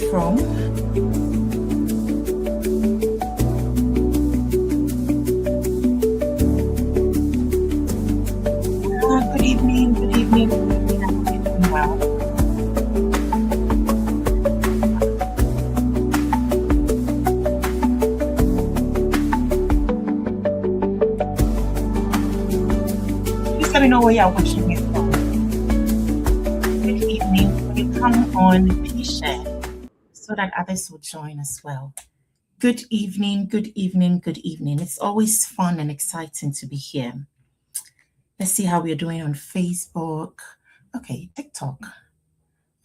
from. Good evening, good evening, good evening. I hope you're doing well. Please let me know where you're watching me from. Good evening. When you come on, please share so that others will join as well. Good evening, good evening, good evening. It's always fun and exciting to be here. Let's see how we're doing on Facebook. Okay, TikTok.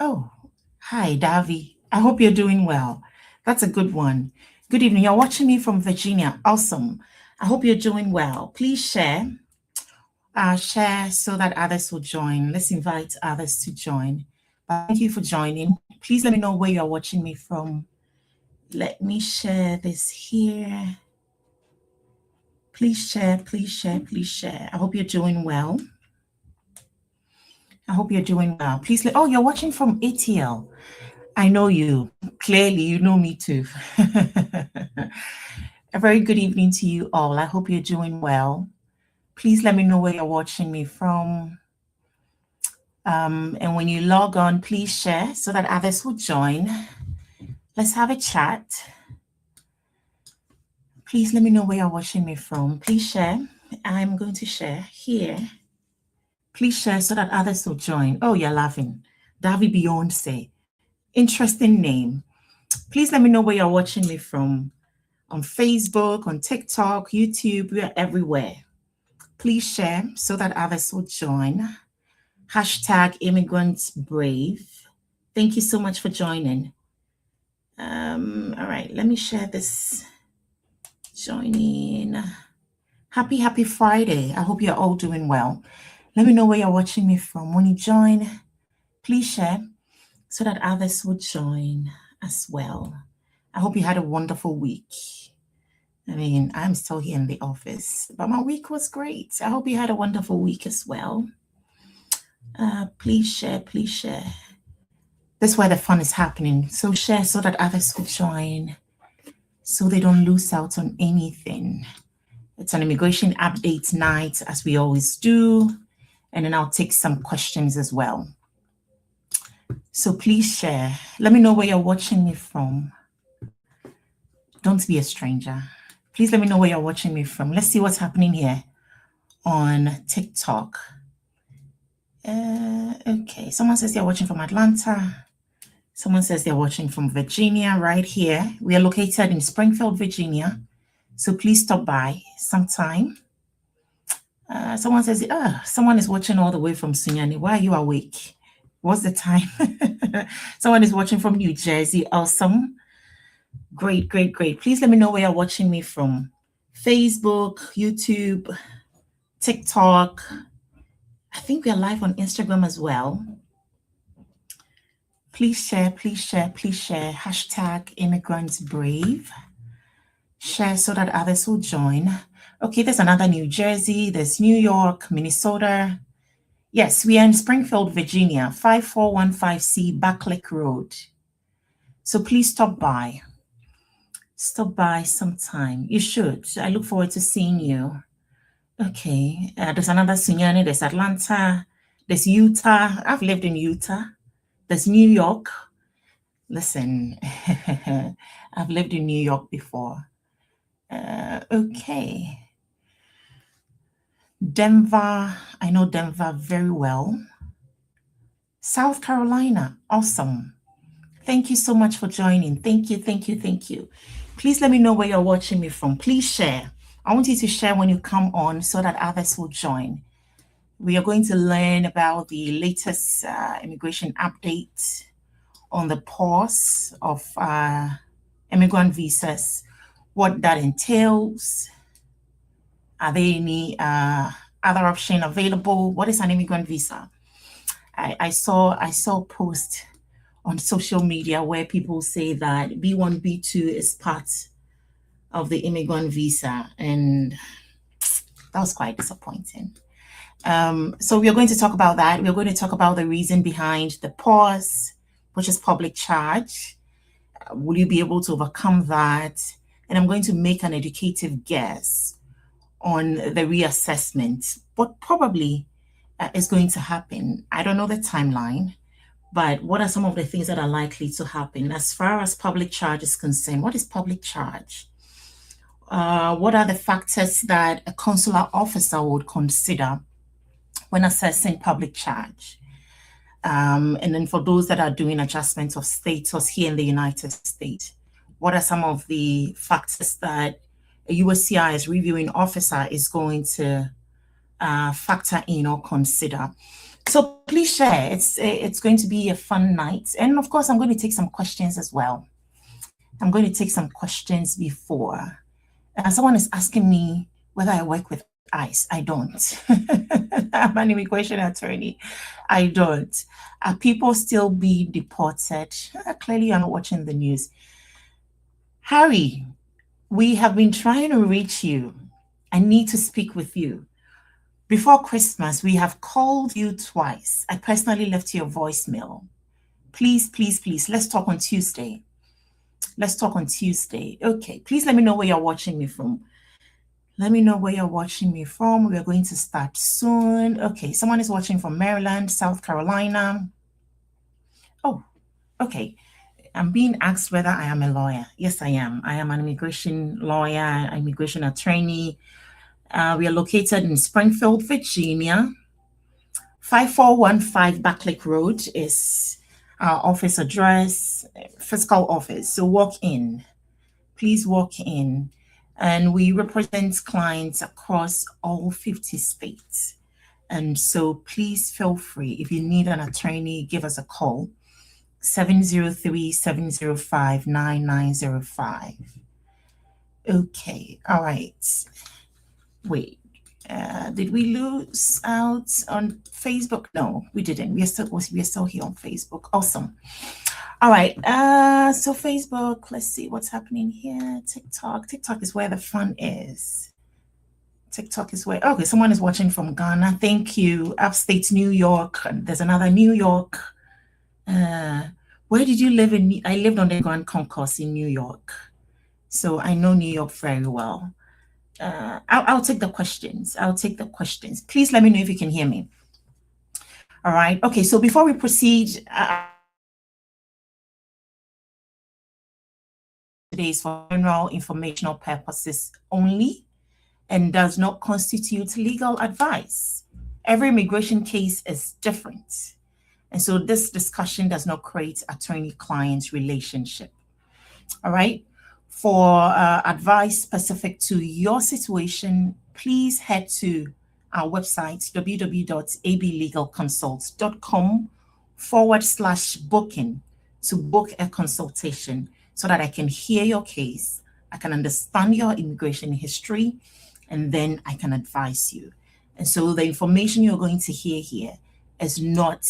Oh, hi, Davi. I hope you're doing well. That's a good one. Good evening. You're watching me from Virginia. Awesome. I hope you're doing well. Please share. Share so that others will join. Let's invite others to join. Thank you for joining. Please let me know where you're watching me from. Let me share this here. Please share, please share, please share. I hope you're doing well. I hope you're doing well. Please oh, you're watching from ATL. I know you. Clearly, you know me too. A very good evening to you all. I hope you're doing well. Please let me know where you're watching me from. And when you log on, please share so that others will join. Let's have a chat. Please let me know where you're watching me from. Please share. I'm going to share here. Please share so that others will join. Oh, you're laughing. Davi Beyonce. Interesting name. Please let me know where you're watching me from. On Facebook, on TikTok, YouTube, we are everywhere. Please share so that others will join. Hashtag Immigrants Brave. Thank you so much for joining. All right, let me share this. Joining. Happy Friday. I hope you're all doing well. Let me know where you're watching me from. When you join, please share so that others will join as well. I hope you had a wonderful week. I mean, I'm still here in the office, but my week was great. I hope you had a wonderful week as well. Please share, please share. That's where the fun is happening. So share so that others will join so they don't lose out on anything. It's an immigration update night, as we always do. And then I'll take some questions as well. So please share. Let me know where you're watching me from. Don't be a stranger. Please let me know where you're watching me from. Let's see what's happening here on TikTok. Okay, someone says they're watching from Atlanta. Someone says they're watching from Virginia right here. We are located in Springfield, Virginia. So please stop by sometime. Someone says, someone is watching all the way from Sunyani. Why are you awake? What's the time? Someone is watching from New Jersey. Awesome. Great, great, great. Please let me know where you're watching me from. Facebook, YouTube, TikTok. I think we are live on Instagram as well. Please share, please share, please share. Hashtag Immigrants Brave. Share so that others will join. Okay, there's another New Jersey, there's New York, Minnesota. Yes, we are in Springfield, Virginia, 5415C Backlick Road. So please stop by. Stop by sometime. You should. I look forward to seeing you. Okay, there's another Sunyani, there's Atlanta, there's Utah. I've lived in Utah. There's New York. Listen, I've lived in New York before. Okay. Denver, I know Denver very well. South Carolina, awesome. Thank you so much for joining. Thank you, thank you, thank you. Please let me know where you're watching me from. Please share. I want you to share when you come on so that others will join. We are going to learn about the latest immigration update on the pause of immigrant visas, what that entails. Are there any other option available? What is an immigrant visa? I saw a post on social media where people say that B1, B2 is part of the immigrant visa, and that was quite disappointing. So we are going to talk about that. We're going to talk about the reason behind the pause, which is public charge. Will you be able to overcome that? And I'm going to make an educative guess on the reassessment, what probably is going to happen. I don't know the timeline, but what are some of the things that are likely to happen? As far as public charge is concerned, what is public charge? What are the factors that a consular officer would consider when assessing public charge? And then for those that are doing adjustments of status here in the United States, what are some of the factors that a USCIS reviewing officer is going to factor in or consider? So please share. It's going to be a fun night. And of course, I'm going to take some questions as well. I'm going to take some questions before. Someone is asking me whether I work with ICE. I don't. I'm an immigration attorney. I don't. Are people still being deported? Clearly, you're not watching the news. Harry, we have been trying to reach you. I need to speak with you. Before Christmas, we have called you twice. I personally left you a voicemail. Please, please, please, let's talk on Tuesday. Let's talk on Tuesday. Okay, please let me know where you're watching me from. Let me know where you're watching me from. We are going to start soon. Okay, someone is watching from Maryland, South Carolina. Oh, okay. I'm being asked whether I am a lawyer. Yes, I am. I am an immigration lawyer, an immigration attorney. We are located in Springfield, Virginia. 5415 Backlick Road is our office address, physical office. So walk in. Please walk in. And we represent clients across all 50 states. And so please feel free. If you need an attorney, give us a call. 703-705-9905. Okay, all right. Wait, did we lose out on Facebook? No, we didn't. We are still here on Facebook. Awesome. All right. So Facebook, let's see what's happening here. TikTok. TikTok is where the fun is. TikTok is where, okay, someone is watching from Ghana. Thank you. Upstate New York. There's another New York. Where did you live in? I lived on the Grand Concourse in New York. So I know New York very well. I'll take the questions. I'll take the questions. Please let me know if you can hear me. All right. Okay. So before we proceed, today is for general informational purposes only and does not constitute legal advice. Every immigration case is different. And so this discussion does not create attorney-client relationship. All right. For advice specific to your situation, please head to our website, www.ablegalconsult.com/booking to book a consultation so that I can hear your case, I can understand your immigration history, and then I can advise you. And so the information you're going to hear here is not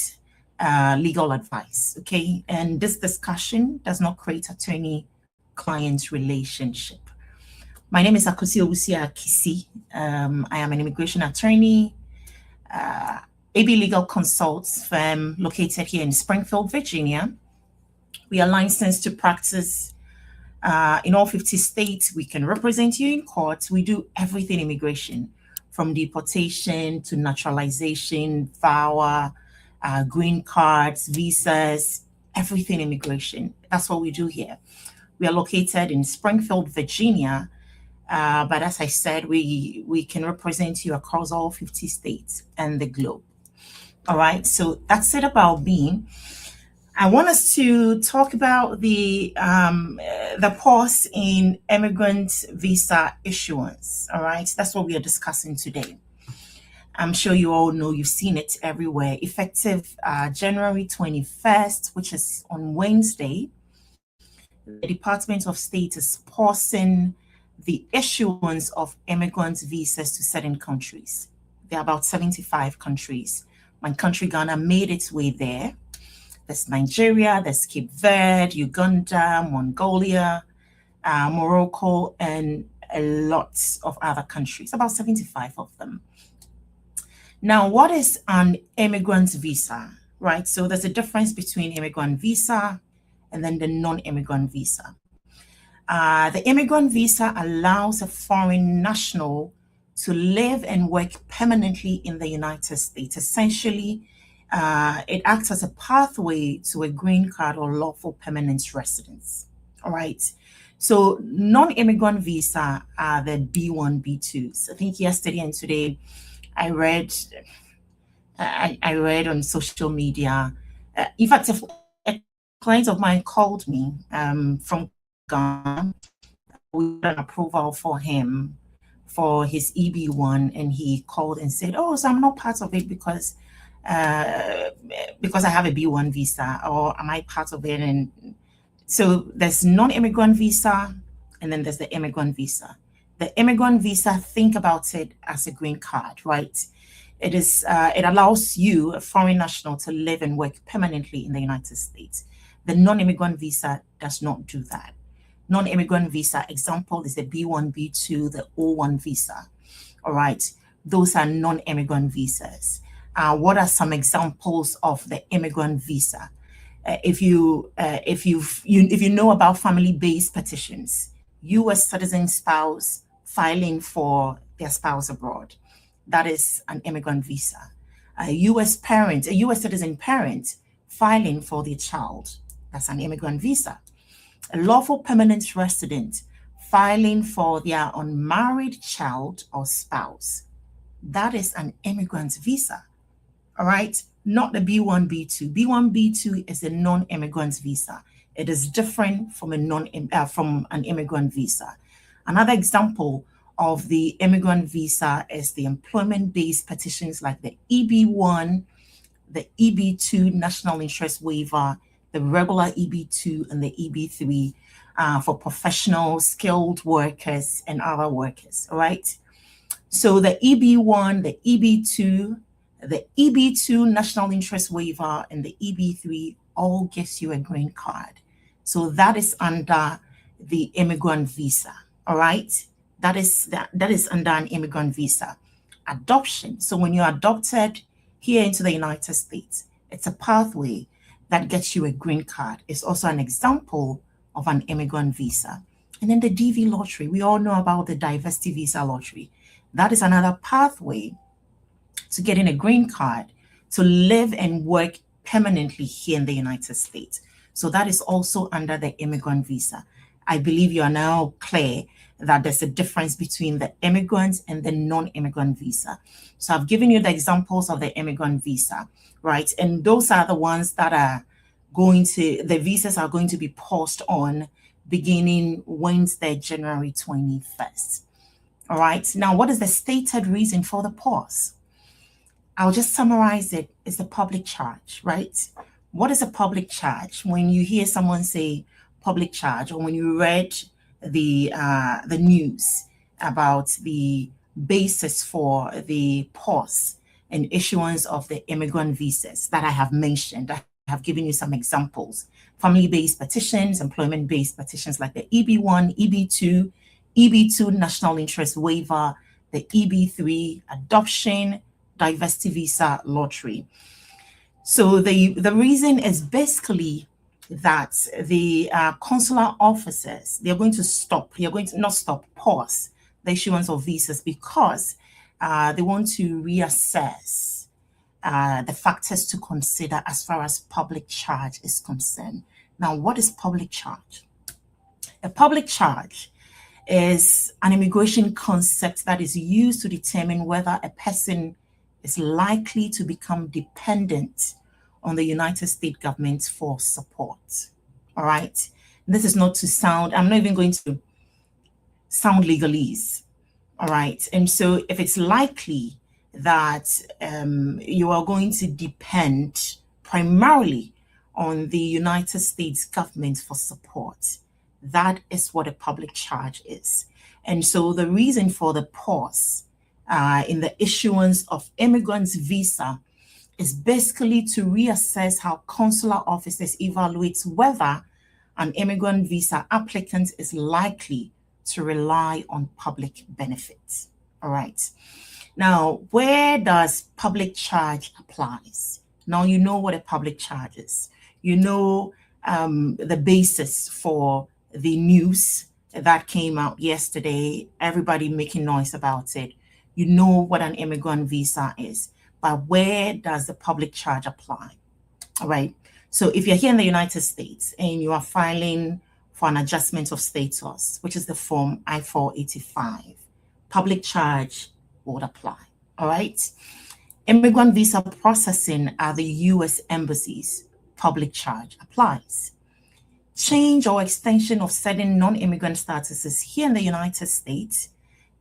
legal advice, okay? And this discussion does not create attorney-client relationship. My name is Akosua Kisi. I am an immigration attorney, AB Legal Consult firm located here in Springfield, Virginia. We are licensed to practice in all 50 states. We can represent you in court. We do everything immigration, from deportation to naturalization, VAWA, green cards, visas, everything immigration. That's what we do here. We are located in Springfield, Virginia, but as I said, we can represent you across all 50 states and the globe. All right, so that's it about me. I want us to talk about the pause in immigrant visa issuance. All right, that's what we are discussing today. I'm sure you all know, you've seen it everywhere. Effective January 21st, which is on Wednesday, the Department of State is pausing the issuance of immigrant visas to certain countries. There are about 75 countries. My country, Ghana, made its way there. There's Nigeria, there's Cape Verde, Uganda, Mongolia, Morocco, and a lot of other countries, about 75 of them. Now, what is an immigrant visa, right? So there's a difference between immigrant visa and then the non-immigrant visa. The immigrant visa allows a foreign national to live and work permanently in the United States. Essentially, it acts as a pathway to a green card or lawful permanent residence. All right. So non-immigrant visa are the B1, B2s. I think yesterday and today I read on social media. In fact, a client of mine called me from Ghana. We got an approval for him for his EB1, and he called and said, "Oh, so I'm not part of it because I have a B1 visa, or am I part of it?" And so there's non-immigrant visa, and then there's the immigrant visa. The immigrant visa, think about it as a green card, right? It allows you, a foreign national, to live and work permanently in the United States. The non-immigrant visa does not do that. Non-immigrant visa example is the B1, B2, the O1 visa. All right, those are non-immigrant visas. What are some examples of the immigrant visa? If you know about family-based petitions, U.S. citizen spouse filing for their spouse abroad, that is an immigrant visa. A U.S. citizen parent filing for their child, that's an immigrant visa. A lawful permanent resident filing for their unmarried child or spouse, that is an immigrant visa. All right, not the B1, B2. B1, B2 is a non-immigrant visa. It is different from from an immigrant visa. Another example of the immigrant visa is the employment-based petitions like the EB1, the EB2 national interest waiver, the regular EB2 and the EB3 for professional, skilled workers and other workers, all right? So the EB1, the EB2 national interest waiver, and the EB3 all gives you a green card. So that is under the immigrant visa, all right? That is under an immigrant visa. Adoption. So when you're adopted here into the United States, it's a pathway that gets you a green card. It's also an example of an immigrant visa. And then the DV lottery. We all know about the diversity visa lottery. That is another pathway to getting a green card to live and work permanently here in the United States. So that is also under the immigrant visa. I believe you are now clear that there's a difference between the immigrant and the non-immigrant visa. So I've given you the examples of the immigrant visa, right? And those are the ones that are the visas are going to be paused on beginning Wednesday, January 21st. All right. Now, what is the stated reason for the pause? I'll just summarize it. It's the public charge, right? What is a public charge? When you hear someone say public charge, or when you read the news about the basis for the pause and issuance of the immigrant visas that I have mentioned, I have given you some examples. Family-based petitions, employment-based petitions like the EB1, EB2 national interest waiver, the EB3 adoption, diversity visa lottery. So the reason is basically that the consular officers, they're going to pause the issuance of visas because they want to reassess the factors to consider as far as public charge is concerned. Now, what is public charge? A public charge is an immigration concept that is used to determine whether a person is likely to become dependent on the United States government for support. All right. This is not to sound, I'm not even going to sound legalese. All right. And so if it's likely that you are going to depend primarily on the United States government for support, that is what a public charge is. And so the reason for the pause in the issuance of immigrants visa is basically to reassess how consular officers evaluate whether an immigrant visa applicant is likely to rely on public benefits. All right. Now, where does public charge applies? Now you know what a public charge is. You know the basis for the news that came out yesterday, everybody making noise about it. You know what an immigrant visa is, but where does the public charge apply? All right. So if you're here in the United States and you are filing for an adjustment of status, which is the form I-485, public charge would apply. All right. Immigrant visa processing at the U.S. embassies, public charge applies. Change or extension of certain non-immigrant statuses here in the United States,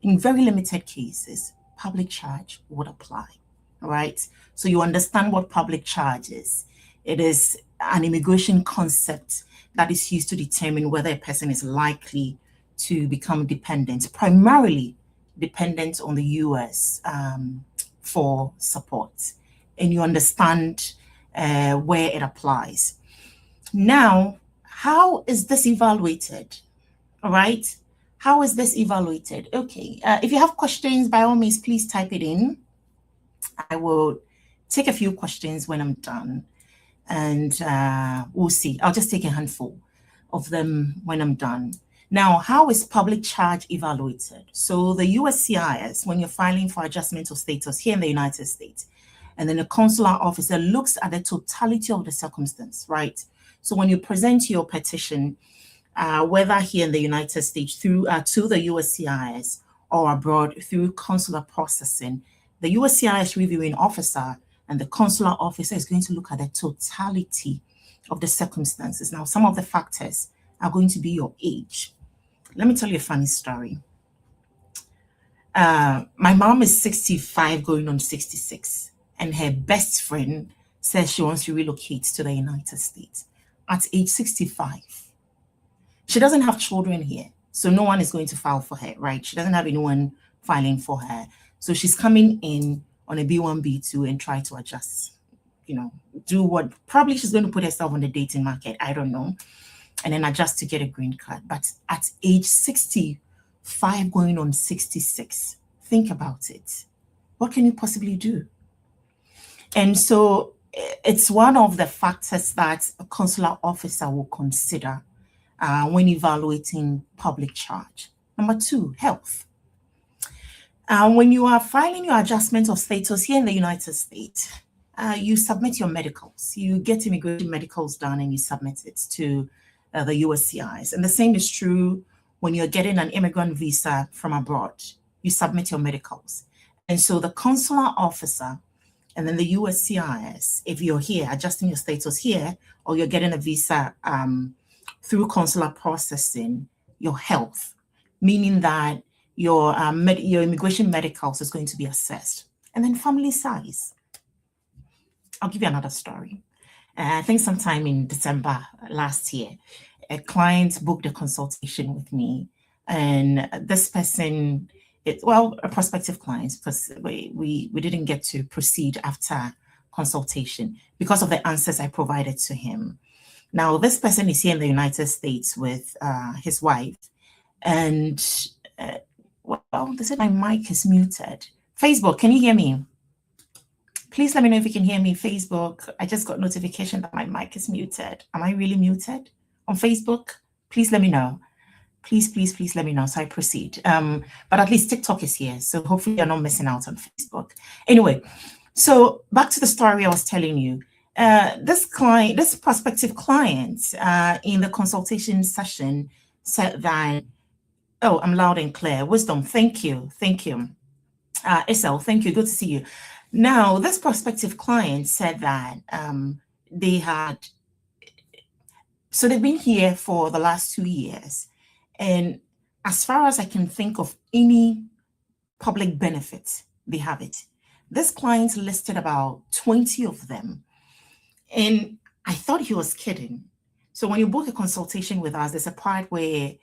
in very limited cases, public charge would apply. All right. So you understand what public charge is. It is an immigration concept that is used to determine whether a person is likely to become dependent, primarily dependent on the U.S. For support. And you understand where it applies. Now, how is this evaluated? All right. How is this evaluated? Okay. If you have questions, by all means, please type it in. I will take a few questions when I'm done. And we'll see. I'll just take a handful of them when I'm done. Now, how is public charge evaluated? So the USCIS, when you're filing for adjustment of status here in the United States, and then the consular officer looks at the totality of the circumstance, right? So when you present your petition, whether here in the United States through to the USCIS or abroad through consular processing, the USCIS reviewing officer and the consular officer is going to look at the totality of the circumstances. Now, some of the factors are going to be your age. Let me tell you a funny story. My mom is 65 going on 66, and her best friend says she wants to relocate to the United States at age 65. She doesn't have children here, so no one is going to file for her, right? She doesn't have anyone filing for her. So she's coming in on a B1, B2 and try to adjust, do what, probably she's going to put herself on the dating market, I don't know, and then adjust to get a green card. But at age 65 going on 66, think about it. What can you possibly do? And so it's one of the factors that a consular officer will consider when evaluating public charge. Number two, health. When you are filing your adjustment of status here in the United States, you submit your medicals. You get immigration medicals done and you submit it to the USCIS. And the same is true when you're getting an immigrant visa from abroad. You submit your medicals. And so the consular officer and then the USCIS, if you're here adjusting your status here, or you're getting a visa through consular processing, your health, meaning that your immigration medicals is going to be assessed. And then family size. I'll give you another story. I think sometime in December last year, a client booked a consultation with me, and this person, a prospective client, because we didn't get to proceed after consultation because of the answers I provided to him. Now, this person is here in the United States with his wife, and they said my mic is muted. Facebook, can you hear me? Please let me know if you can hear me. Facebook, I just got notification that my mic is muted. Am I really muted on Facebook? Please let me know. Please let me know so I proceed. But at least TikTok is here, so hopefully you're not missing out on Facebook. Anyway, so back to the story I was telling you. This prospective client in the consultation session said that, oh, I'm loud and clear. Wisdom, thank you. Isel, thank you. Good to see you. Now, this prospective client said that they've been here for the last 2 years. And as far as I can think of any public benefits, they have it. This client listed about 20 of them. And I thought he was kidding. So when you book a consultation with us, there's a part where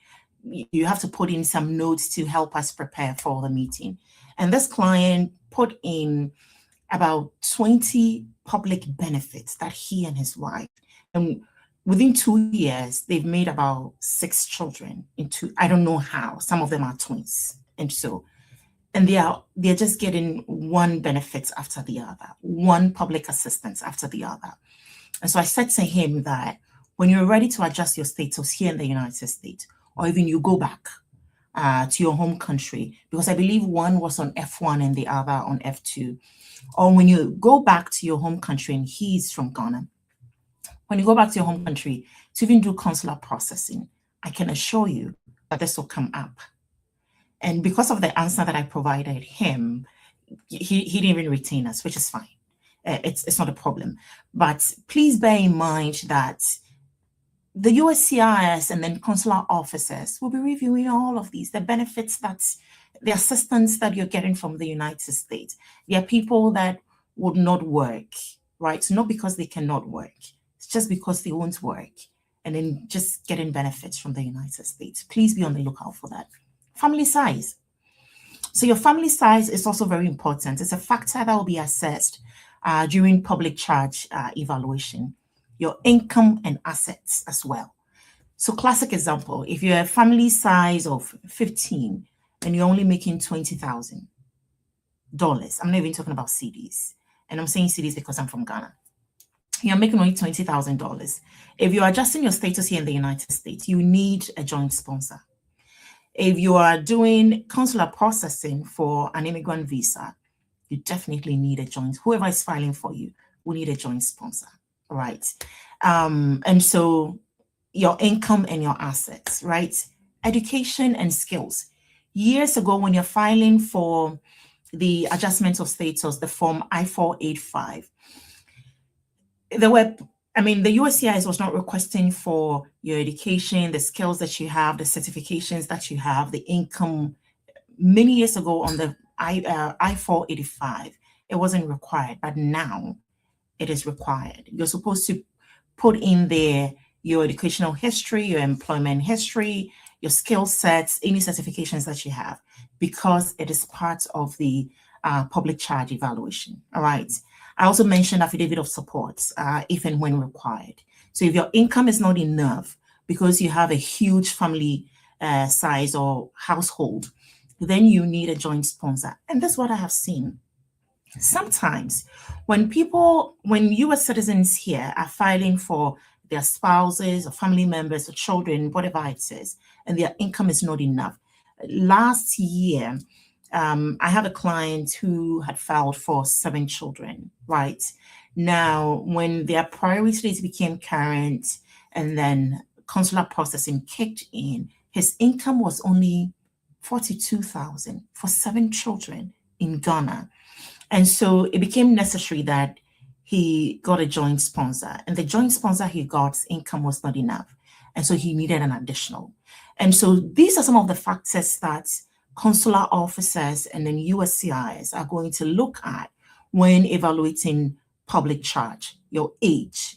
you have to put in some notes to help us prepare for the meeting. And this client put in about 20 public benefits that he and his wife, and within 2 years, they've made about 6 children into, I don't know how, some of them are twins. And they're just getting one benefit after the other, one public assistance after the other. And so I said to him that when you're ready to adjust your status here in the United States, or even you go back to your home country, because I believe one was on F1 and the other on F2, or when you go back to your home country, and he's from Ghana, when you go back to your home country to even do consular processing, I can assure you that this will come up. And because of the answer that I provided him, he didn't even retain us, which is fine. It's not a problem. But please bear in mind that the USCIS and then consular officers will be reviewing all of these, the benefits, the assistance that you're getting from the United States. There are people that would not work, right? Not because they cannot work. It's just because they won't work and then just getting benefits from the United States. Please be on the lookout for that. Family size. So your family size is also very important. It's a factor that will be assessed during public charge evaluation. Your income and assets as well. So classic example, if you're a family size of 15 and you're only making $20,000, I'm not even talking about CDs. And I'm saying CDs because I'm from Ghana. You're making only $20,000. If you're adjusting your status here in the United States, you need a joint sponsor. If you are doing consular processing for an immigrant visa, you definitely need a joint. Whoever is filing for you will need a joint sponsor, right? And so your income and your assets, right? Education and skills. Years ago, when you're filing for the adjustment of status, the form I-485, the USCIS was not requesting for your education, the skills that you have, the certifications that you have, the income. Many years ago on the I-485, it wasn't required, but now it is required. You're supposed to put in there your educational history, your employment history, your skill sets, any certifications that you have, because it is part of the public charge evaluation. All right. I also mentioned affidavit of support if and when required. So if your income is not enough because you have a huge family size or household, then you need a joint sponsor. And that's what I have seen. Sometimes when US citizens here are filing for their spouses or family members or children, whatever it is, and their income is not enough. Last year, I have a client who had filed for 7 children, right? Now, when their priority date became current and then consular processing kicked in, his income was only $42,000 for 7 children in Ghana. And so it became necessary that he got a joint sponsor, and the joint sponsor he got's income was not enough. And so he needed an additional. And so these are some of the factors that consular officers and then USCIS are going to look at when evaluating public charge: your age,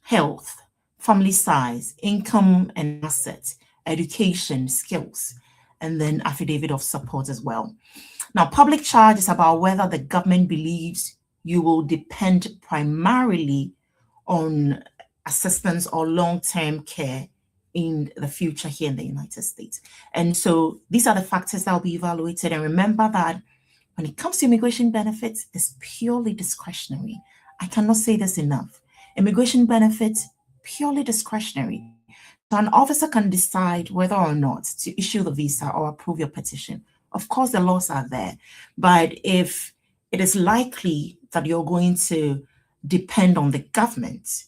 health, family size, income and assets, education, skills, and then affidavit of support as well. Now, public charge is about whether the government believes you will depend primarily on assistance or long-term care in the future here in the United States. And so these are the factors that will be evaluated. And remember that when it comes to immigration benefits, it's purely discretionary. I cannot say this enough. Immigration benefits, purely discretionary. So an officer can decide whether or not to issue the visa or approve your petition. Of course, the laws are there, but if it is likely that you're going to depend on the government,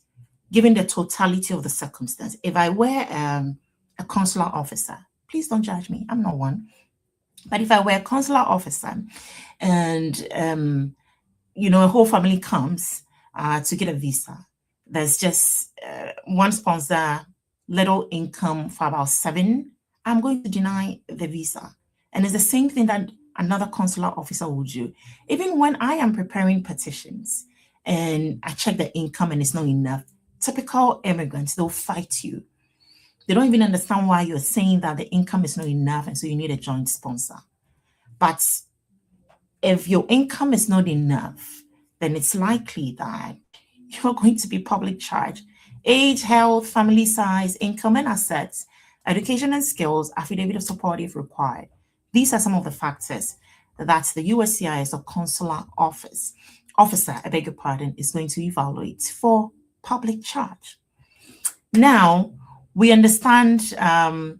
given the totality of the circumstance, if I were a consular officer, please don't judge me, I'm not one, but if I were a consular officer and a whole family comes to get a visa, there's just one sponsor, little income for about 7, I'm going to deny the visa. And it's the same thing that another consular officer will do. Even when I am preparing petitions and I check the income and it's not enough, typical immigrants, they'll fight you. They don't even understand why you're saying that the income is not enough and so you need a joint sponsor. But if your income is not enough, then it's likely that you're going to be public charge. Age, health, family size, income and assets, education and skills, affidavit of support if required. These are some of the factors that the USCIS or consular officer, I beg your pardon, is going to evaluate for public charge. Now, we understand that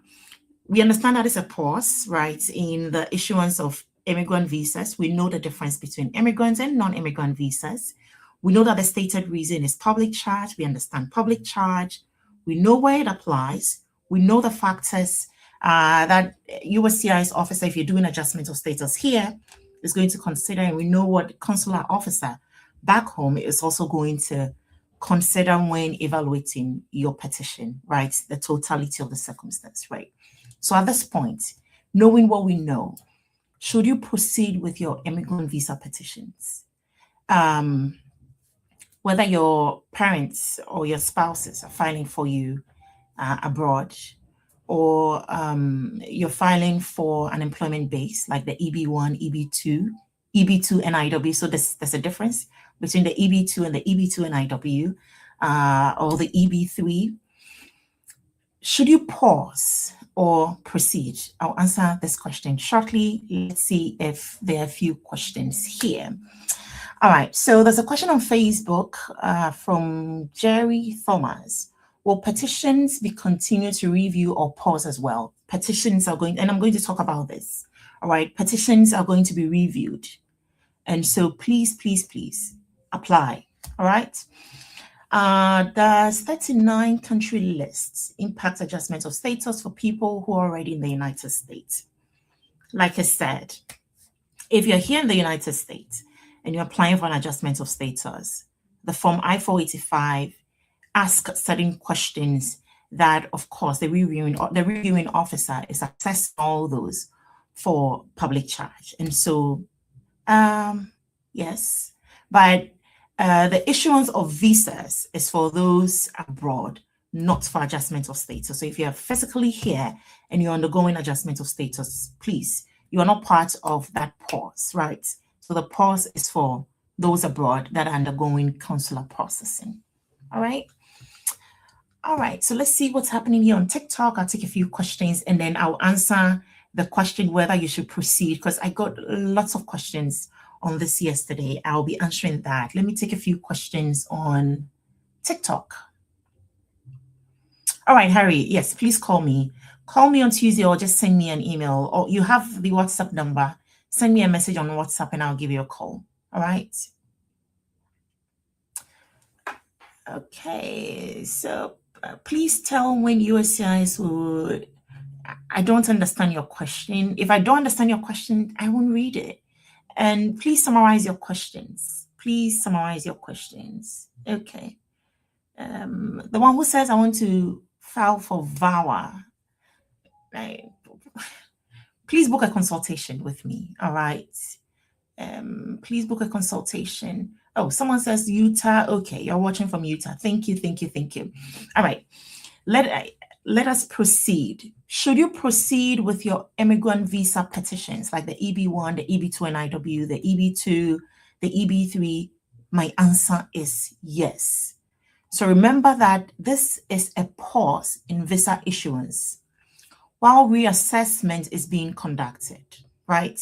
it's a pause, right, in the issuance of immigrant visas. We know the difference between immigrants and non-immigrant visas. We know that the stated reason is public charge. We understand public charge. We know where it applies. We know the factors that USCIS officer, if you're doing adjustment of status here, is going to consider, and we know what consular officer back home is also going to consider when evaluating your petition, right? The totality of the circumstance, right? So at this point, knowing what we know, should you proceed with your immigrant visa petitions? Whether your parents or your spouses are filing for you abroad, or you're filing for an employment base like the EB1, EB2 NIW. So there's a difference between the EB2 and the EB2 NIW, or the EB3. Should you pause or proceed? I'll answer this question shortly. Let's see if there are a few questions here. All right, so there's a question on Facebook from Jerry Thomas. Will petitions be continued to review or pause as well? Petitions are going, and I'm going to talk about this. All right, petitions are going to be reviewed. And so please, please, please apply. All right. Does 39 country lists impact adjustment of status for people who are already in the United States? Like I said, if you're here in the United States and you're applying for an adjustment of status, the form I-485 asks certain questions that, of course, the reviewing officer is assessing all those for public charge. And so, yes, but the issuance of visas is for those abroad, not for adjustment of status. So if you're physically here and you're undergoing adjustment of status, please, you are not part of that pause, right? So the pause is for those abroad that are undergoing consular processing. All right. All right. So let's see what's happening here on TikTok. I'll take a few questions and then I'll answer the question whether you should proceed, because I got lots of questions on this yesterday. I'll be answering that. Let me take a few questions on TikTok. All right, Harry. Yes, please call me. Call me on Tuesday or just send me an email, or you have the WhatsApp number. Send me a message on WhatsApp and I'll give you a call. All right. Okay. So please tell when USCIS would. I don't understand your question. If I don't understand your question, I won't read it. And please summarize your questions. Please summarize your questions. Okay. The one who says, I want to file for VAWA, right? Please book a consultation with me, all right? Please book a consultation. Oh, someone says Utah. Okay, you're watching from Utah. Thank you, thank you, thank you. All right, let us proceed. Should you proceed with your immigrant visa petitions like the EB1, the EB2 NIW, the EB2, the EB3? My answer is yes. So remember that this is a pause in visa issuance while reassessment is being conducted, right?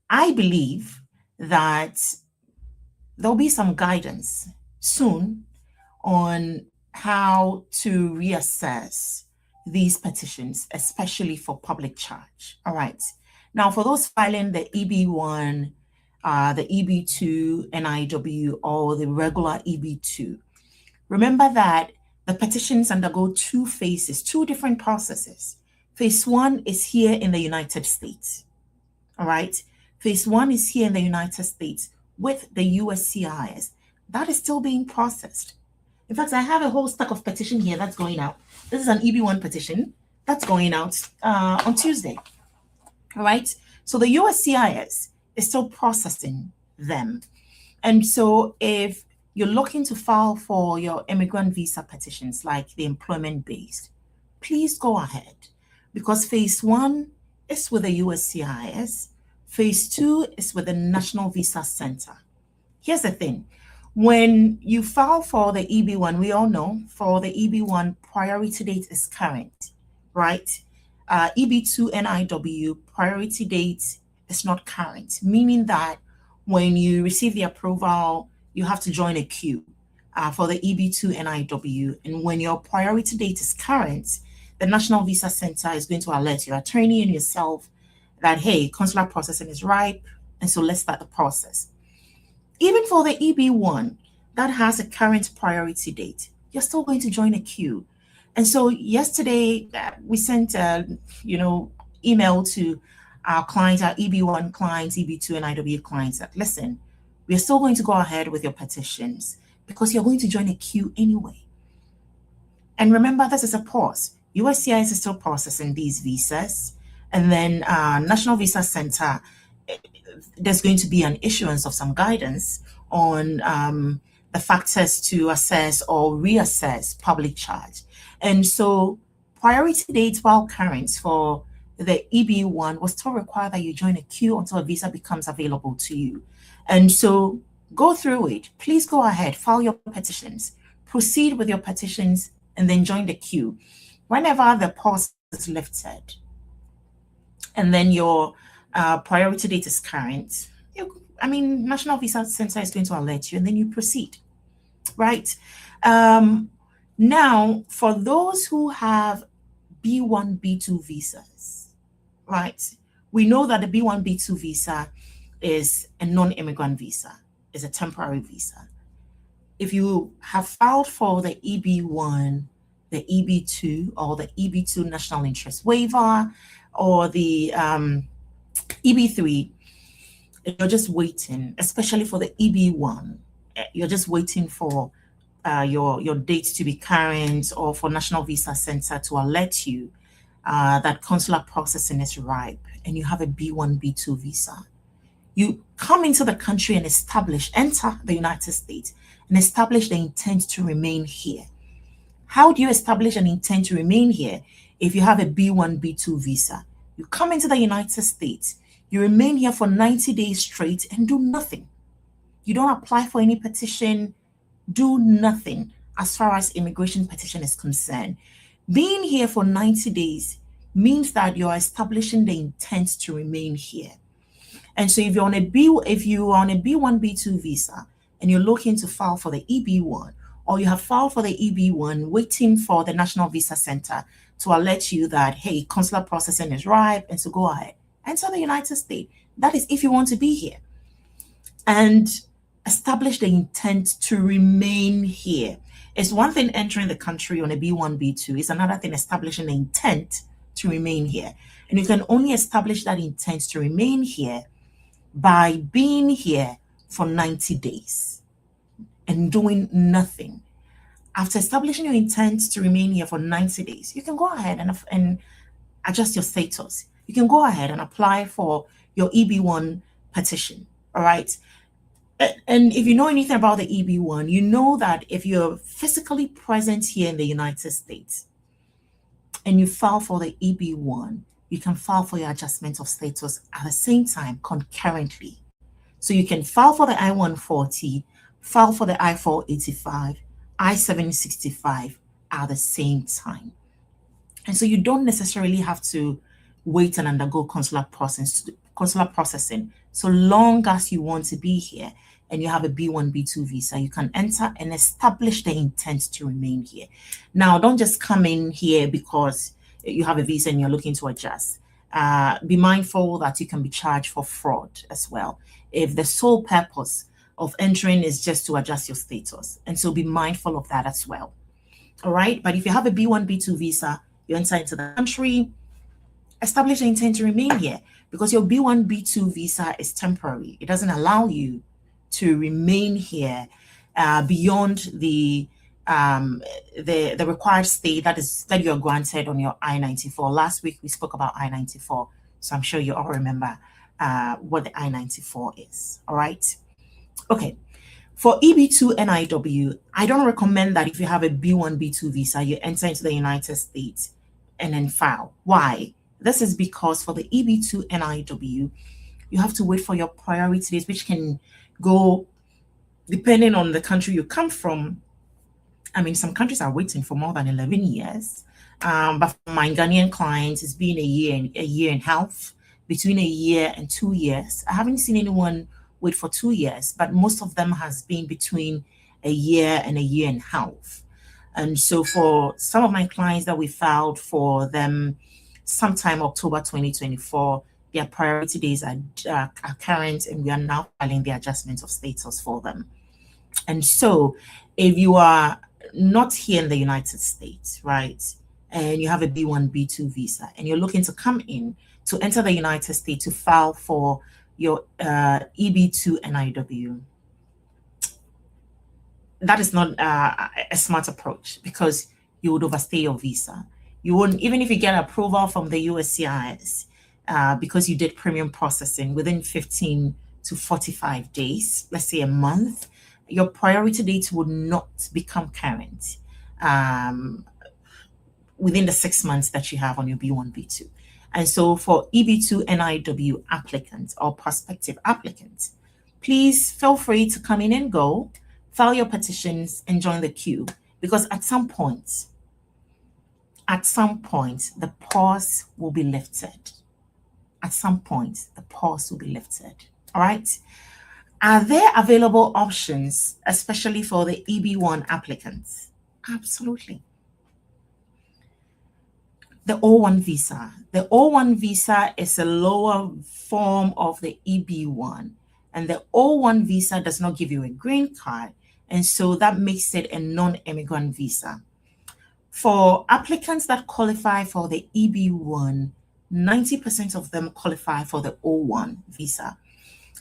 I believe that there'll be some guidance soon on how to reassess these petitions, especially for public charge. All right. Now, for those filing the EB1, the EB2 NIW, or the regular EB2, remember that the petitions undergo two phases, two different processes. Phase one is here in the United States. All right. Phase one is here in the United States with the USCIS. That is still being processed. In fact, I have a whole stack of petition here that's going out. This is an EB1 petition that's going out on Tuesday. All right. So the USCIS is still processing them. And so if you're looking to file for your immigrant visa petitions, like the employment-based, please go ahead, because phase one is with the USCIS. Phase two is with the National Visa Center. Here's the thing. When you file for the EB1, we all know for the EB1, priority date is current, right? EB2 NIW, priority date is not current, meaning that when you receive the approval, you have to join a queue. for the EB2 NIW. And when your priority date is current, the National Visa Center is going to alert your attorney and yourself that, hey, consular processing is ripe, and so let's start the process. Even for the EB1 that has a current priority date, you're still going to join a queue. And so yesterday we sent email to our clients, our EB1 clients, EB2 and IW clients, that listen, we're still going to go ahead with your petitions because you're going to join a queue anyway. And remember, this is a pause. USCIS is still processing these visas. And then National Visa Center, there's going to be an issuance of some guidance on the factors to assess or reassess public charge. And so priority dates while current for the EB1 will still require that you join a queue until a visa becomes available to you. And so go through it. Please go ahead, file your petitions, proceed with your petitions, and then join the queue. Whenever the pause is lifted, and then your priority date is current, National Visa Center is going to alert you, and then you proceed, right? Now, for those who have B1, B2 visas, right? We know that the B1, B2 visa is a non-immigrant visa, is a temporary visa. If you have filed for the EB1, the EB2, or the EB2 national interest waiver, or the EB3, you're just waiting, especially for the EB1, you're just waiting for your date to be current, or for National Visa Center to alert you that consular processing is ripe and you have a B1, B2 visa. You come into the country and enter the United States and establish the intent to remain here. How do you establish an intent to remain here if you have a B1, B2 visa? You come into the United States, you remain here for 90 days straight and do nothing. You don't apply for any petition, do nothing as far as immigration petition is concerned. Being here for 90 days means that you're establishing the intent to remain here. And so if you're on a B1, B2 visa and you're looking to file for the EB1, or you have filed for the EB1 waiting for the National Visa Center to alert you that, hey, consular processing is ripe, and so go ahead, enter the United States. That is if you want to be here. And establish the intent to remain here. It's one thing entering the country on a B1, B2. It's another thing establishing the intent to remain here. And you can only establish that intent to remain here by being here for 90 days and doing nothing. After establishing your intent to remain here for 90 days, you can go ahead and adjust your status. You can go ahead and apply for your EB1 petition, all right? And if you know anything about the EB1, you know that if you're physically present here in the United States and you file for the EB1, you can file for your adjustment of status at the same time concurrently. So you can file for the I-140, file for the I-485, I-765 at the same time. And so you don't necessarily have to wait and undergo consular processing. So long as you want to be here and you have a B1, B2 visa, you can enter and establish the intent to remain here. Now, don't just come in here because you have a visa and you're looking to adjust. Be mindful that you can be charged for fraud as well, if the sole purpose of entering is just to adjust your status. And so be mindful of that as well. All right. But if you have a B1, B2 visa, you enter into the country, establish the intent to remain here, because your B1, B2 visa is temporary. It doesn't allow you to remain here beyond the required stay that you're granted on your I-94. Last week we spoke about I-94, so I'm sure you all remember what the I-94 is. All right. Okay. For EB2 NIW, I don't recommend that if you have a B1, B2 visa, you enter into the United States and then file. Why? This is because for the EB2 NIW, you have to wait for your priority dates, which can go depending on the country you come from. I mean, some countries are waiting for more than 11 years. But for my Ghanaian clients, it's been a year and a half, between a year and 2 years. I haven't seen anyone wait for 2 years, but most of them has been between a year and a year and a half. And so for some of my clients that we filed for them sometime October 2024, their priority days are current, and we are now filing the adjustment of status for them. And so if you are not here in the United States, right, and you have a B1, B2 visa, and you're looking to come in to enter the United States to file for your EB2 NIW, that is not a smart approach, because you would overstay your visa. You wouldn't, even if you get approval from the USCIS, because you did premium processing within 15 to 45 days, let's say a month, your priority date would not become current within the 6 months that you have on your B1, B2. And so for EB2 NIW applicants or prospective applicants, please feel free to come in and go, file your petitions, and join the queue, because at some point, the pause will be lifted. At some point, the pause will be lifted. All right. Are there available options, especially for the EB1 applicants? Absolutely. The O1 visa. The O1 visa is a lower form of the EB1, and the O1 visa does not give you a green card, and so that makes it a non-immigrant visa. For applicants that qualify for the EB1, 90% of them qualify for the O1 visa.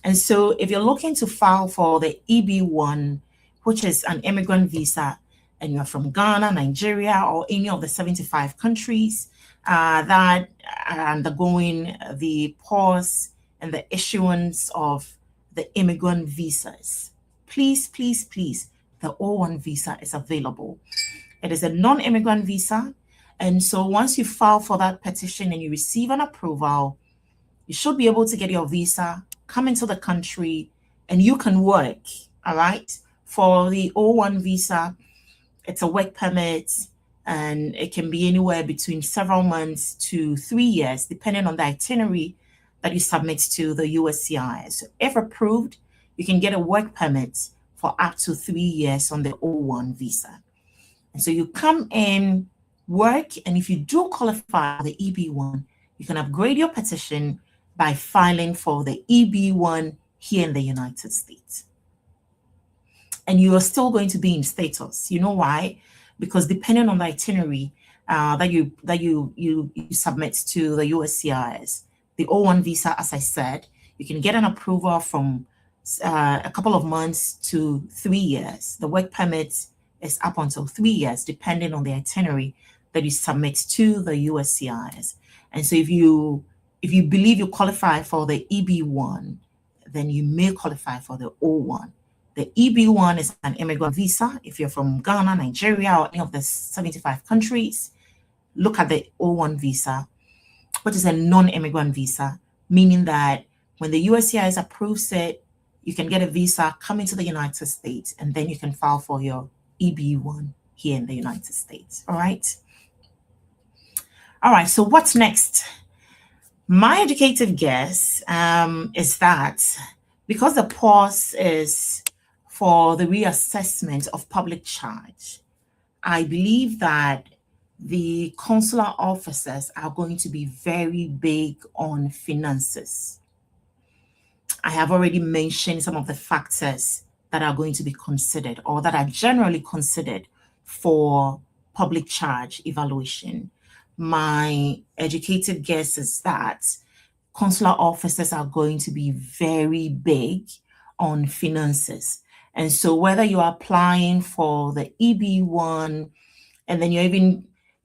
And so if you're looking to file for the EB1, which is an immigrant visa, and you're from Ghana, Nigeria, or any of the 75 countries that are undergoing the pause and the issuance of the immigrant visas, please, please, please, the O1 visa is available. It is a non-immigrant visa. And so once you file for that petition and you receive an approval, you should be able to get your visa, come into the country, and you can work. All right. For the O1 visa, it's a work permit, and it can be anywhere between several months to 3 years, depending on the itinerary that you submit to the USCIS. So if approved, you can get a work permit for up to 3 years on the O1 visa. And so you come in, work, and if you do qualify for the EB1, you can upgrade your petition by filing for the EB1 here in the United States. And you are still going to be in status. You know why? Because depending on the itinerary that you submit to the USCIS, the O1 visa, as I said, you can get an approval from a couple of months to 3 years. The work permit is up until 3 years, depending on the itinerary that you submit to the USCIS. And so if you believe you qualify for the EB1, then you may qualify for the O1. The EB1 is an immigrant visa. If you're from Ghana, Nigeria, or any of the 75 countries, look at the O1 visa, which is a non-immigrant visa, meaning that when the USCIS approves it, you can get a visa, come into the United States, and then you can file for your EB1 here in the United States. All right. All right. So what's next? My educated guess is that because the pause is for the reassessment of public charge, I believe that the consular officers are going to be very big on finances. I have already mentioned some of the factors that are going to be considered, or that are generally considered for public charge evaluation. My educated guess is that consular officers are going to be very big on finances. And so whether you are applying for the EB1 and then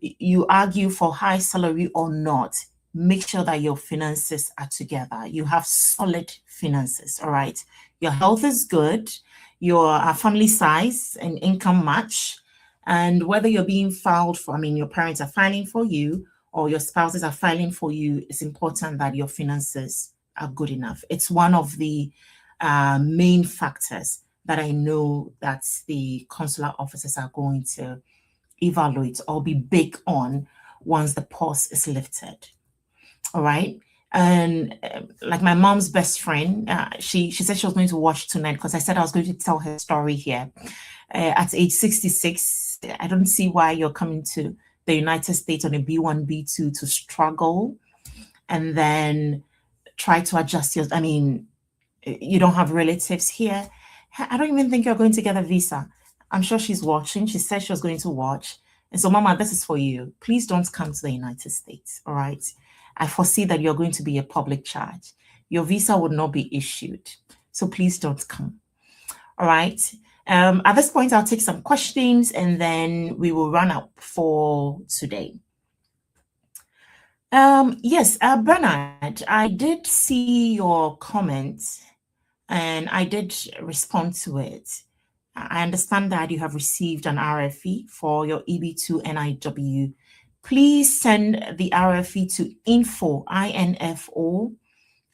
you argue for high salary or not, make sure that your finances are together. You have solid finances, all right? Your health is good, your family size and income match, and whether you're being filed for, your parents are filing for you or your spouses are filing for you, it's important that your finances are good enough. It's one of the main factors that I know that the consular officers are going to evaluate or be big on once the pause is lifted. All right. And like my mom's best friend, she said she was going to watch tonight because I said I was going to tell her story here. At age 66, I don't see why you're coming to the United States on a B1, B2 to struggle and then try to adjust your, I mean, you don't have relatives here. I don't even think you're going to get a visa. I'm sure she's watching. She said she was going to watch. And so, Mama, this is for you. Please don't come to the United States, all right? I foresee that you're going to be a public charge. Your visa would not be issued. So please don't come, all right? At this point, I'll take some questions and then we will run up for today. Yes, Bernard, I did see your comments and I did respond to it. I understand that you have received an RFE for your EB2 NIW. Please send the RFE to info at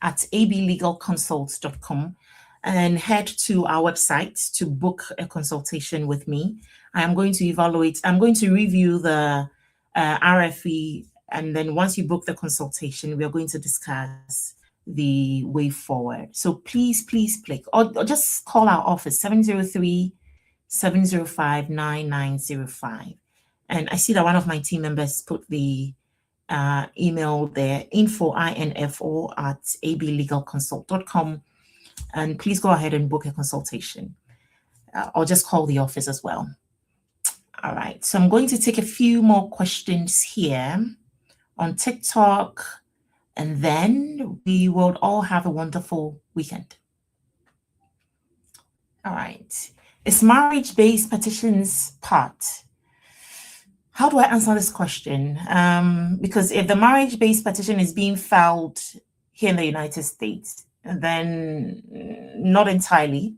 ablegalconsult.com and head to our website to book a consultation with me. I am going to evaluate, I'm going to review the RFE, and then once you book the consultation, we are going to discuss the way forward. So please click or just call our office 703-705-9905. And I see that one of my team members put the email there, info at ablegalconsult.com. And please go ahead and book a consultation or just call the office as well. All right, so I'm going to take a few more questions here on TikTok, and then we will all have a wonderful weekend. All right, is marriage-based petitions part? How do I answer this question? Because if the marriage-based petition is being filed here in the United States, then not entirely,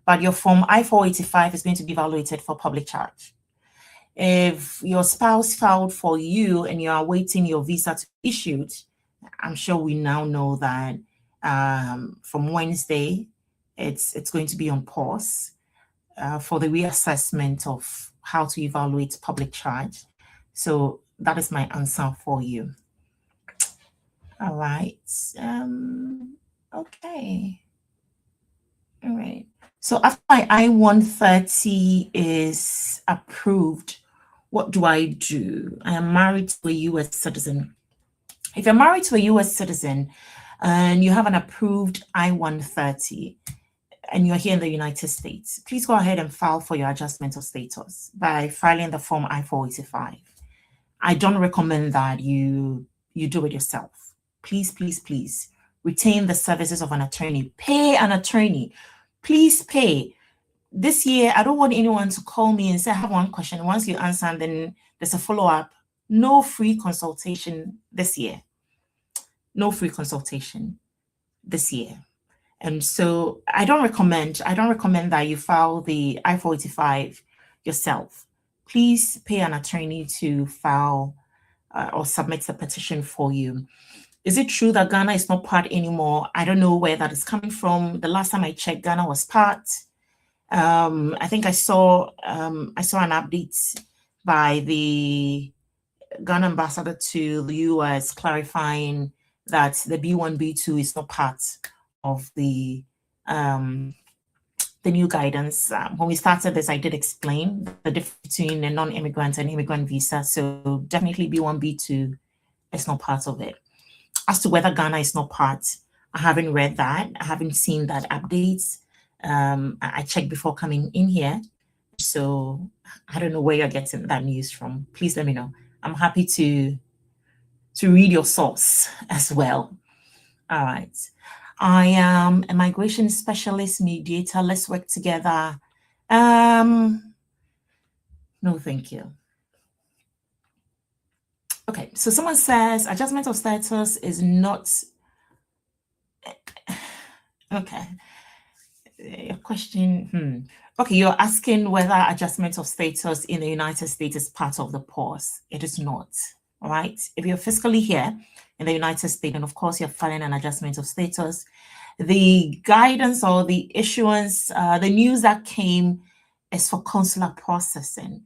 but your form I-485 is going to be evaluated for public charge. If your spouse filed for you and you are waiting your visa to be issued, I'm sure we now know that from Wednesday, it's going to be on pause for the reassessment of how to evaluate public charge. So that is my answer for you. All right. Okay. All right. So after my I-130 is approved, what do I do? I am married to a US citizen. If you're married to a US citizen and you have an approved I-130 and you're here in the United States, please go ahead and file for your adjustment of status by filing the form I-485. I don't recommend that you do it yourself. Please retain the services of an attorney. Pay an attorney. Please pay. This year, I don't want anyone to call me and say, I have one question. Once you answer, then there's a follow-up. No free consultation this year. No free consultation this year. And so I don't recommend that you file the I-485 yourself. Please pay an attorney to file or submit the petition for you. Is it true that Ghana is not part anymore? I don't know where that is coming from. The last time I checked, Ghana was part. I think I saw an update by the Ghana ambassador to the US clarifying that the B1, B2 is not part of the new guidance. When we started this, I did explain the difference between a non-immigrant and immigrant visa. So definitely B1, B2 is not part of it. As to whether Ghana is not part, I haven't read that. I haven't seen that update. I checked before coming in here. So I don't know where you're getting that news from. Please let me know. I'm happy to read your source as well. All right. I am a migration specialist mediator. Let's work together. No, thank you. Okay, so someone says adjustment of status is not. Okay. Your question. Okay, you're asking whether adjustment of status in the United States is part of the pause. It is not. All right. If you're physically here in the United States, and of course you're filing an adjustment of status, the guidance or the issuance, the news that came is for consular processing.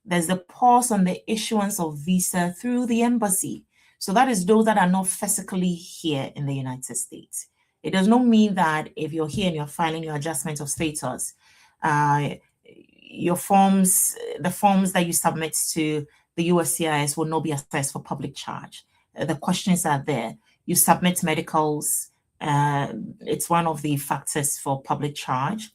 There's a pause on the issuance of visa through the embassy. So that is those that are not physically here in the United States. It does not mean that if you're here and you're filing your adjustment of status, your forms, the forms that you submit to the USCIS will not be assessed for public charge. The questions are there. You submit medicals. It's one of the factors for public charge.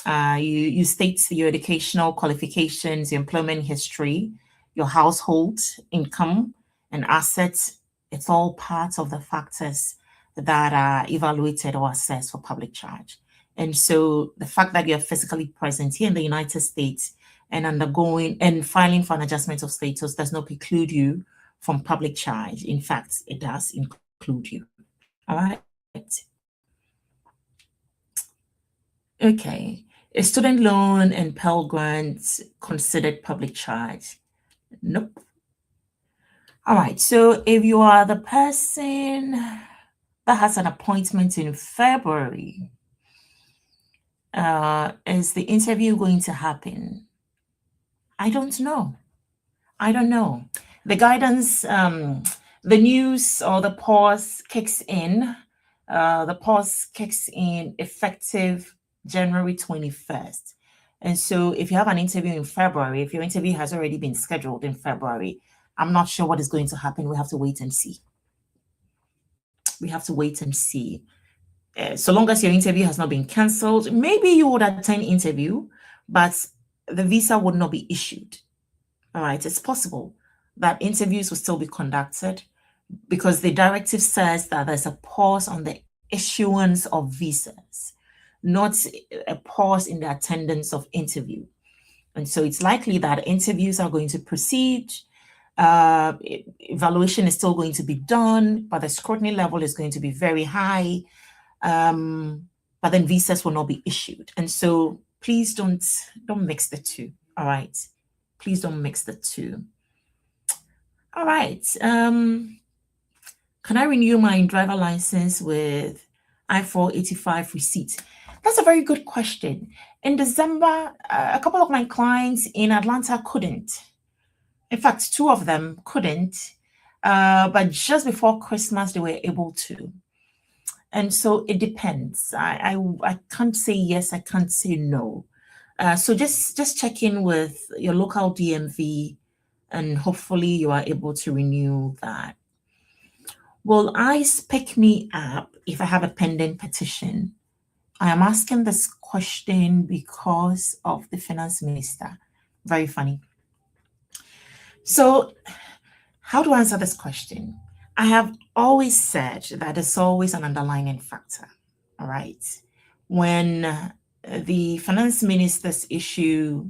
You state your educational qualifications, your employment history, your household income and assets. It's all part of the factors that are evaluated or assessed for public charge. And so the fact that you're physically present here in the United States and undergoing and filing for an adjustment of status does not preclude you from public charge. In fact, it does include you. All right. Okay. Is student loan and Pell Grant considered public charge? Nope. All right. So if you are the person that has an appointment in February, is the interview going to happen? I don't know. I don't know. The guidance, the news or the pause kicks in. The pause kicks in effective January 21st. And so if you have an interview in February, if your interview has already been scheduled in February, I'm not sure what is going to happen. We have to wait and see. We have to wait and see. So long as your interview has not been canceled, maybe you would attend interview, but the visa would not be issued. All right, it's possible that interviews will still be conducted because the directive says that there's a pause on the issuance of visas, not a pause in the attendance of interview. And so it's likely that interviews are going to proceed. Evaluation is still going to be done, but the scrutiny level is going to be very high. But then visas will not be issued. And so please don't mix the two. All right. Please don't mix the two. All right. Can I renew my driver license with I-485 receipt? That's a very good question. In December, a couple of my clients in Atlanta couldn't. In fact, two of them couldn't. But just before Christmas, they were able to. And so it depends. I can't say yes, I can't say no. So just check in with your local DMV and hopefully you are able to renew that. Will ICE pick me up if I have a pending petition? I am asking this question because of the finance minister. Very funny. So how to answer this question? I have always said that it's always an underlying factor, all right? When the finance minister's issue,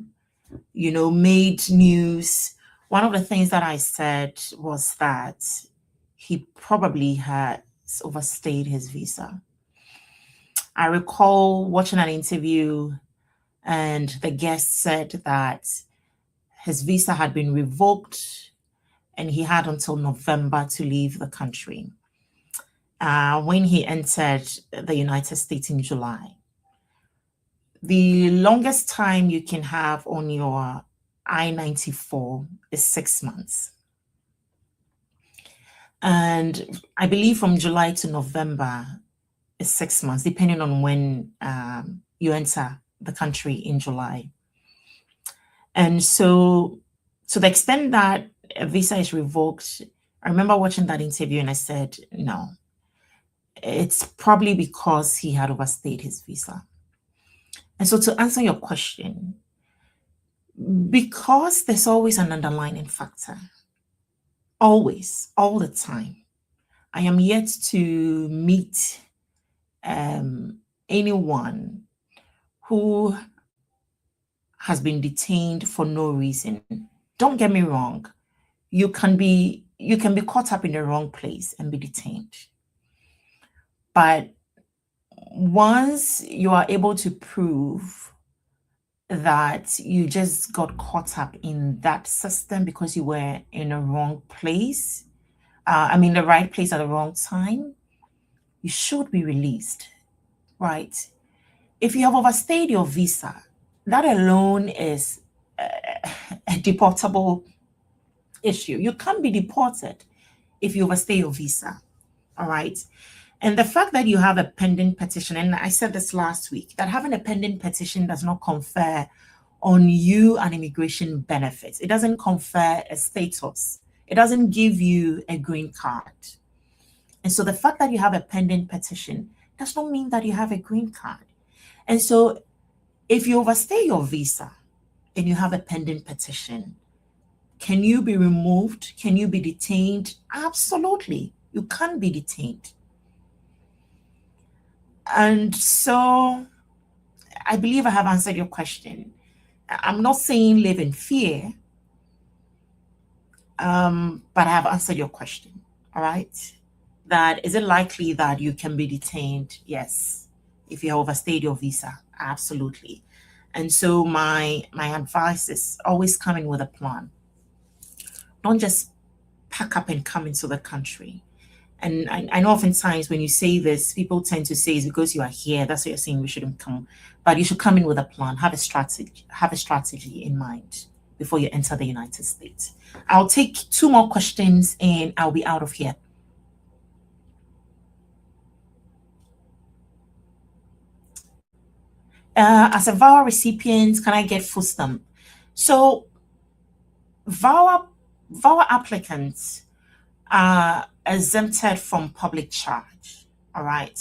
made news, one of the things that I said was that he probably has overstayed his visa. I recall watching an interview and the guest said that his visa had been revoked and he had until November to leave the country when he entered the United States in July. The longest time you can have on your I-94 is 6 months. And I believe from July to November is 6 months, depending on when you enter the country in July. And so to the extent that a visa is revoked, I remember watching that interview and I said, no, it's probably because he had overstayed his visa. And so to answer your question, because there's always an underlying factor, always, all the time, I am yet to meet anyone who has been detained for no reason. Don't get me wrong. You can be caught up in the wrong place and be detained. But once you are able to prove that you just got caught up in that system because you were in a wrong place, the right place at the wrong time, you should be released, right? If you have overstayed your visa, that alone is a deportable issue. You can't be deported if you overstay your visa. All right. And the fact that you have a pending petition, and I said this last week, that having a pending petition does not confer on you an immigration benefit. It doesn't confer a status. It doesn't give you a green card. And so the fact that you have a pending petition does not mean that you have a green card. And so if you overstay your visa and you have a pending petition, can you be removed? Can you be detained? Absolutely. You can be detained. And so I believe I have answered your question. I'm not saying live in fear, but I have answered your question. All right. That is it likely that you can be detained? Yes. If you have overstayed your visa, absolutely. And so my advice is always come in with a plan. Don't just pack up and come into the country. And I know oftentimes when you say this, people tend to say it's because you are here. That's what you're saying. We shouldn't come, but you should come in with a plan. Have a strategy in mind before you enter the United States. I'll take 2 more questions and I'll be out of here. As a VAWA recipient, can I get food stamp? So VAWA applicants are exempted from public charge. All right.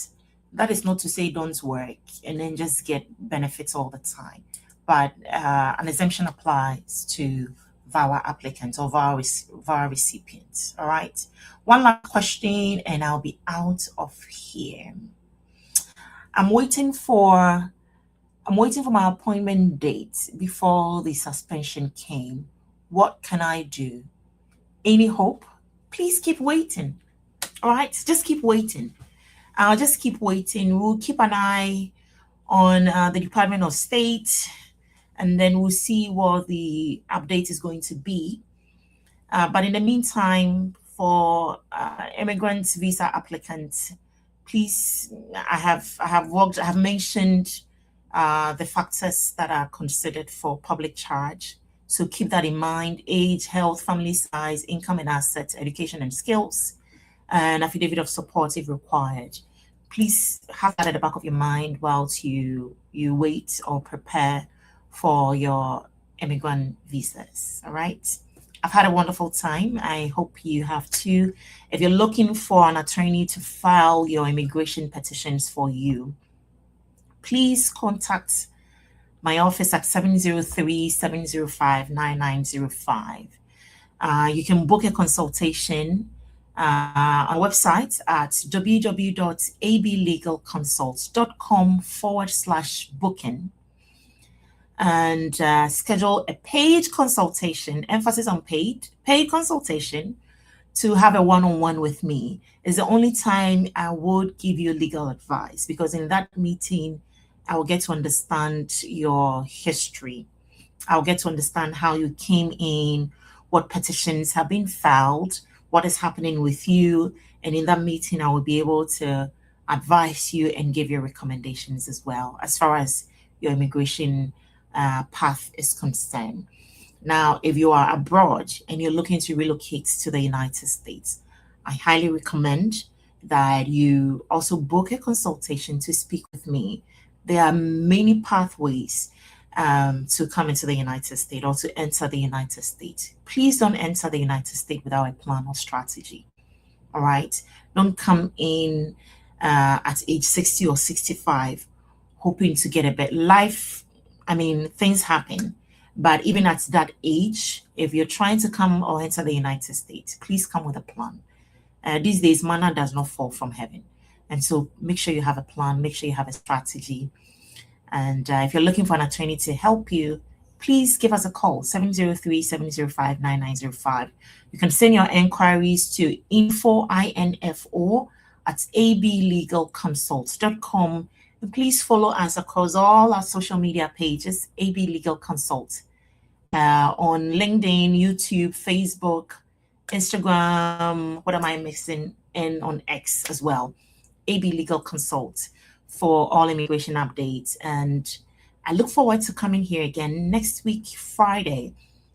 That is not to say don't work and then just get benefits all the time. But an exemption applies to VAWA applicants or VAWA recipients. All right. One last question and I'll be out of here. I'm waiting for my appointment date before the suspension came. What can I do? Any hope? Please keep waiting. All right, just keep waiting. I'll just keep waiting. We'll keep an eye on the Department of State, and then we'll see what the update is going to be. But in the meantime, for immigrant visa applicants, please, I have mentioned the factors that are considered for public charge. So keep that in mind: age, health, family size, income and assets, education and skills, and affidavit of support if required. Please have that at the back of your mind whilst you wait or prepare for your immigrant visas. All right. I've had a wonderful time. I hope you have too. If you're looking for an attorney to file your immigration petitions for you, please contact my office at 703-705-9905. You can book a consultation on our website at www.ablegalconsult.com/booking and schedule a paid consultation, emphasis on paid consultation, to have a one-on-one with me. Is the only time I would give you legal advice, because in that meeting, I will get to understand your history. I'll get to understand how you came in, what petitions have been filed, what is happening with you. And in that meeting, I will be able to advise you and give you recommendations as well, as far as your immigration path is concerned. Now, if you are abroad and you're looking to relocate to the United States, I highly recommend that you also book a consultation to speak with me. There are many pathways to come into the United States or to enter the United States. Please don't enter the United States without a plan or strategy. All right. Don't come in at age 60 or 65 hoping to get a better life. I mean, things happen. But even at that age, if you're trying to come or enter the United States, please come with a plan. These days, manna does not fall from heaven. And so make sure you have a plan, make sure you have a strategy. And if you're looking for an attorney to help you, please give us a call, 703-705-9905. You can send your inquiries to info at ablegalconsult.com. And please follow us across all our social media pages, AB Legal Consult, on LinkedIn, YouTube, Facebook, Instagram, what am I missing? And on X as well, AB Legal Consult, for all immigration updates. And I look forward to coming here again next week, Friday.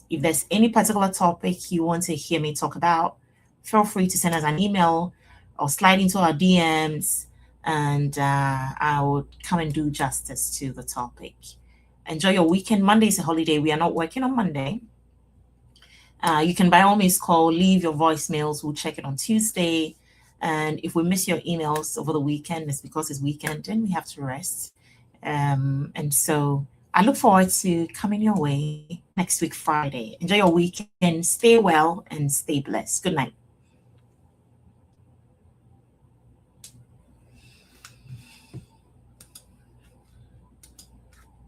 If there's any particular topic you want to hear me talk about, feel free to send us an email or slide into our DMs, and I will come and do justice to the topic. Enjoy your weekend. Monday is a holiday. We are not working on Monday. You can by all means call, leave your voicemails. We'll check it on Tuesday. And if we miss your emails over the weekend, it's because it's weekend and we have to rest. And so I look forward to coming your way next week, Friday. Enjoy your weekend. Stay well and stay blessed. Good night.